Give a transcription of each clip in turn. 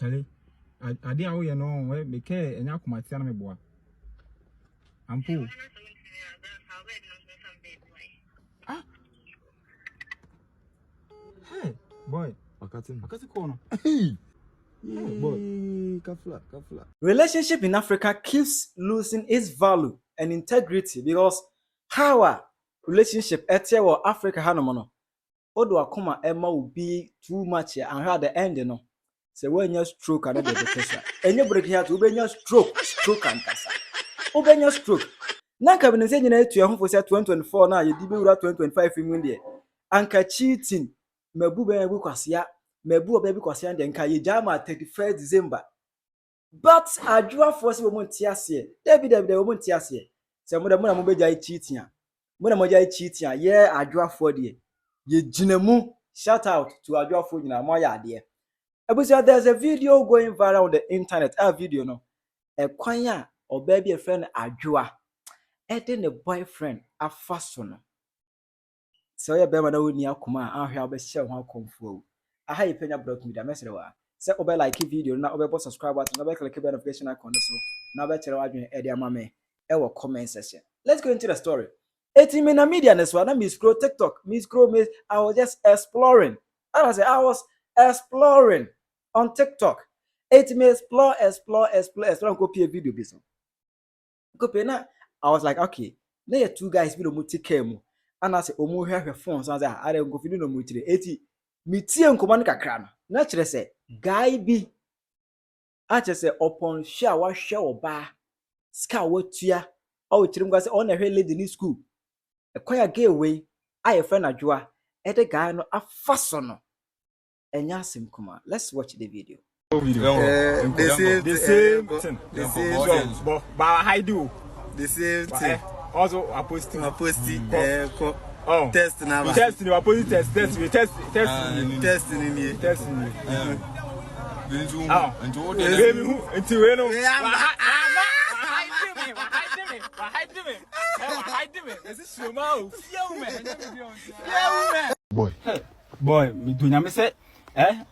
Charlie, I did all you know, be care and Yakuma Tiana boy. I'm poor. Ah, hey, boy, I got a corner. Hey, boy, kafla. Relationship in Africa keeps losing its value and integrity because how a relationship etia or Africa hanomono. Odo akoma Emma will be too much here and at the end, you know. Say when you stroke and the kesa. And you break here to when you stroke and kasa. When you stroke. Na kabine say nyina etu ehun for say 2024 na ye dibe wura 2025 mu de. Anka cheating mabu be bi kwasia, mabu oba bi kwasia de nka ye jama 31st December. But Adwoa for say wo ntia ase. David wo ntia ase. Say mo mo be jai cheating a. Mo na mo jai cheating a ye Adwoa for de. Ye jinemu. Shout out to Adwoa for nyina mo ya de. Ebusia, there's a video going viral on the internet. A video no. E kwan a oba bi e friend Adwoa the boyfriend afaso no. So ya be ma na woni akoma ahwe obehye ho akomfo. Aha ye Penyah block media mesere wa. Say obe like video na obe subscribe button, obe click the notification icon so. Na obe chere wadwen e de ama me e wo comment section. Let's go into the story. Etimi na media na so na me scroll TikTok, I was just exploring. I was exploring on TikTok. Etimi explore copy a video bi so. Copy na I was like, okay, there are two guys be no mutikemu. And I say, omo hwe phones and say, I don't go fit no mutire. Eti mi tie nkoma no kakra no. Na kire say, guy bi a kire say upon share wa hwe oba. Ska watua. O kire ngwa say on na hwe lady ni school. Ekwaya gay way, I friend Adwoa. E the guy no afaso no. Enya asem kuma. Let's watch the video. The same thing. But I do. The same thing. Also, I posting. Test now. We test. We posting test. We test. Testing me. Boy, me do nyame say,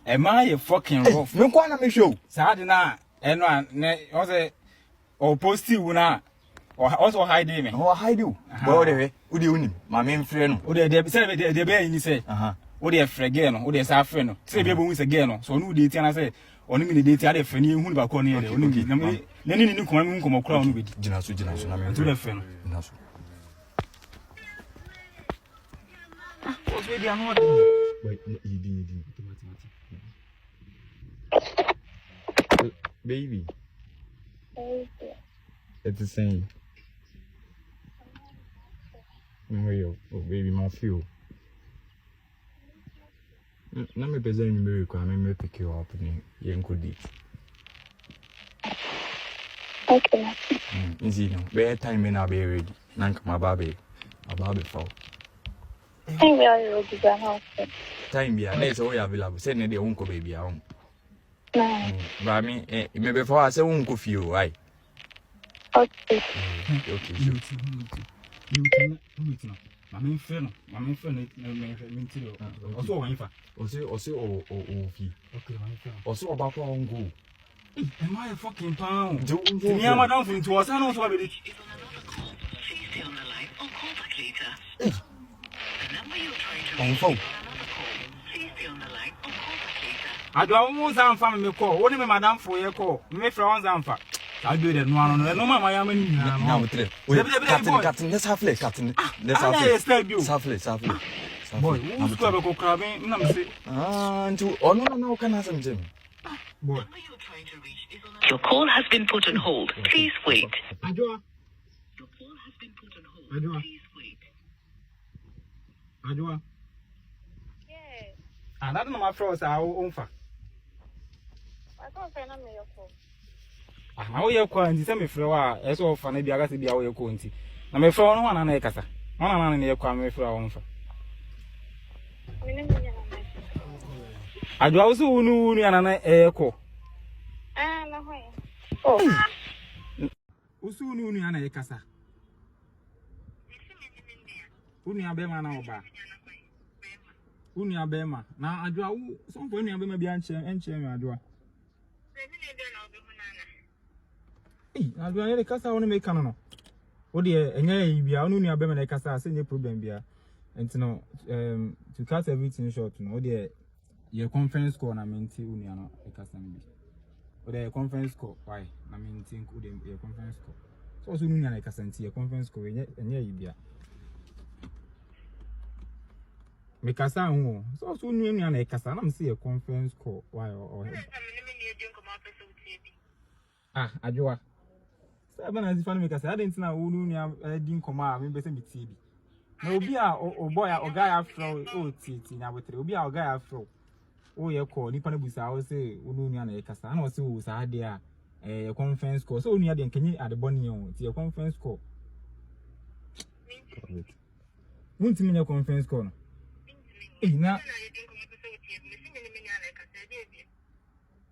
am I a fucking rough? Me kwa na me show. Sad na, eno ne, o say, o posti una. Also hide me. Oh, hide you. Boy, de we unim. Ma me mfre no. O de say de be ni say. O de frege no, o de sa frɛ no. Say be bo say girl no. So no dey tia na say, oni me dey tia de frɛ ni hu ba ko ne de. Oni me na me ni nkɔmɔ kura onu be. Gina so na me. To de frɛ no. Gina so. O be dia no. Wait, baby. It's the same. Oh, baby, my feel. Let me present you very quick. I'm pick you up and you could eat. Okay. Easy now. By time when I be ready. Nanka my baby. My baby fall. Time we are ready to house. Time be next all available. Send the uncle baby home. No. But me, maybe before I say uncle feel right. Okay. Okay, sure. Mama friend me tiro. Also wan fa. Also o fi. Okay, my friend. Also about on go. Am I a fucking pound? Me am down for into us and so be. Please stay on the line or call back later. The number you're trying to reach. Please stay on the line or call back later. I don't want some family call. Only me madam for your call. Me friends am fa. I do that no mama ya mani now three. Captain, let's have let's have boy, who's going to crab in? No, can I some Jim? Boy, your call has been put on hold. Please wait. Adwoa. Your call has been put on hold. Please wait. Adwoa. Yes. I don't know my friends are own fa. I don't find me your call. How you quite send me for as well for maybe I got to be our county. Na me phone one na ekasa. One na na kwa me fra won fa. Adwoa so unu na na eko. Na hoye. Oh. Usu unu na ekasa. Unu abema na oba. Unu abema. Na Adwoa so unu abema bi anche me Adwoa. Hey, I do any cassa on make canon. Oh dear, and yeah, you be only a better cassa, send your problem beer. And no, to cut everything short, no, dear, your conference call, I mean, Uniano, a custom. Or the conference call, why? I mean, think would be a conference call. So soon, I can see a conference call, and yeah, you be. Make a sound, so soon, you and a cassa, I'm see a conference call, why or ah, Adwoa. Seven as if I make a I didn't know who didn't come out, maybe some TV. No, be a boy or guy after oh, Titi, now with be our guy after. Oh, you call Nippon I will say, Union a cassa, and also was a dear a conference call. So near the can you add the bonny on to your conference call? Won't mean your conference call. Hey, now.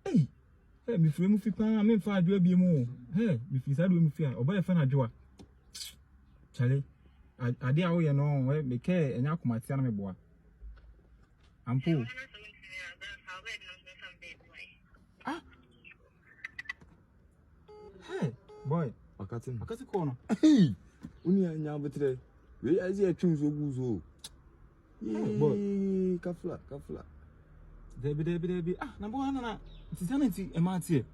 Hey. Hey, if you move, I mean, 5 will be more. Hey, if you said we fear, or by a fan of Adwoa. Charlie, I dare you know, where make care and Yakum my son, my boy. I'm poor. Ah, hey, boy, I got a corner. Hey, only I now but today. We as you choose your buzo. Boy, kafla. Debbie. Ah, number one, it's sanity, a marty.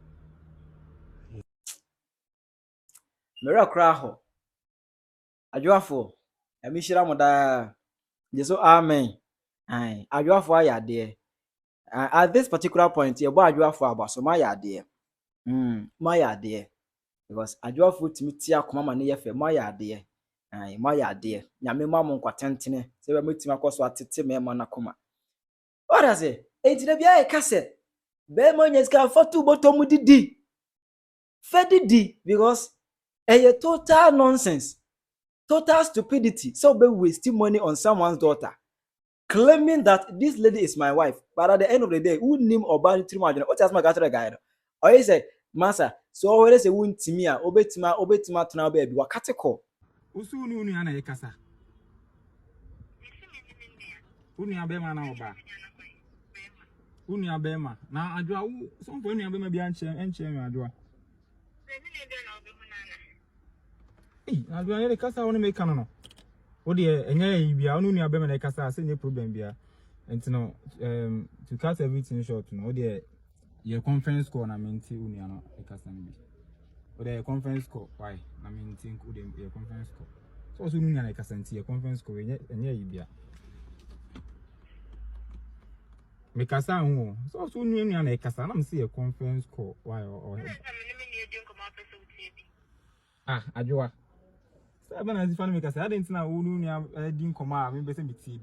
Mera kraho. Adwoafo. Emishira moda. Jesu amen. Aye, adwoafo aya de. At this particular point, your boy adwoafo about so my idea. My idea. Because adwoafo timitia akoma ne yefe my idea. Aye, my idea. Nyame mamu nkwatentene. Se we metima kwaso atete me ma na koma. What does it? Ejire bia e kase. Be mo nyeska fotu botomu didi. Fedidi because a total nonsense. Total stupidity. So be wasting money on someone's daughter. Claiming that this lady is my wife. But at the end of the day, who name or ban 3 million? What has my gather guy? Or he say, Massa, so always say won timia, obetima tuna baby. Wakateko. Usu unu ana yekasa. Unu abema na oba. Unu abema. Na Adwoa some point unu abema bi anche Adwoa. Hey, Adwoa ele kasa wona make no. O de enye yi bia unu abema na kasa say no problem bia. And no to cut everything short no, o de your conference call na menti unu ana kasa no bi. O de conference call why? Na menti nku de your conference call. So so unu ana kasa nti your conference call enye yi bia. Me kasa hu so unu ana kasa na me see a conference call why or ah Adwoa seven as if I make kasa I didn't know unu didn't come out me be say me TV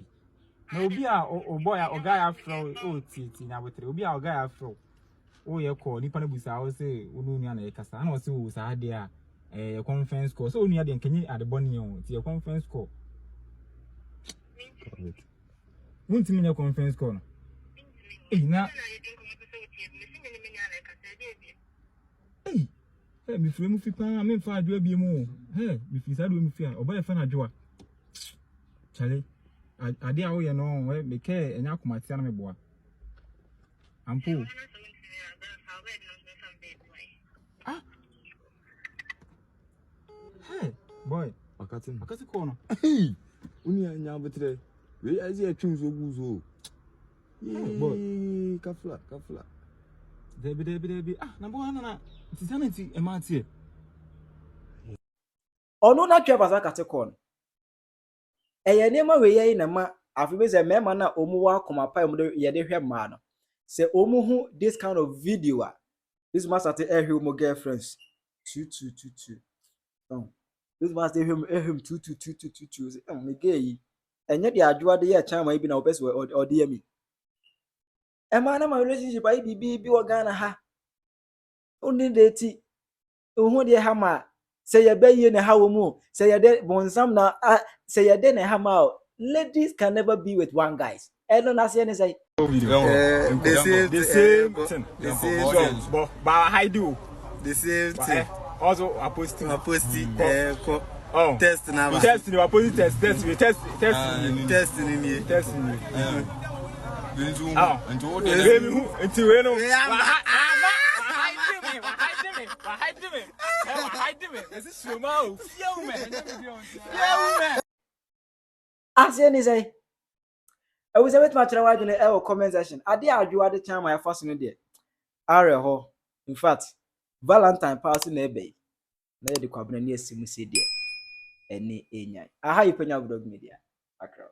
na obi a o boy or guy after oh Titi na with obi a guy after oh ye call nipa na busa o say unu ana kasa na o say o sa de a conference call so unu ya de kenyi at the bonny on to your conference call won't mean your conference call. Hey, now. Hey, if you move, I mean, 5 will be more. Hey, if you said we fear, or by a fan of Adwoa. Charlie, I dare you know, where make care and Yakum my son, my boy. I'm poor. Ah, hey, boy, I got a corner. Hey, only I now but today. We as you choose your buzo. Boy, kafla. Debbie. Ah, number one, it's sanity, a marty. Ono na twa basa katekon. Eye nema we ye na ma afibe se mema na omu wa koma pa mu de ye de hwe ma no. Se omu hu this kind of video this must at ehwe mo girlfriends 2222. This must ehwe 2222. Me gay. Enye de Adwoa de ye chan ma bi na opese o de mi. Ema na my relationship ai bibi wo Ghana ha. Oni de ti. Ohu de ha ma say ye be ye ne ha wo mu. Say ye de bonsam na say ye de ne ha ma. Ladies can never be with one guys. I don't say any say. The same thing. But I do The same thing. Also, I post Oh, test now. Test you are posting test we test Testing me. Into This is Shuma. Fear me. Ase ni say. I was able to match the wide in the comment section. I did argue at the time I first in there. Are in fact, Valentine passing a bay. Na the kwabena ni asimu se de ene enya aha yipenya abdog media akra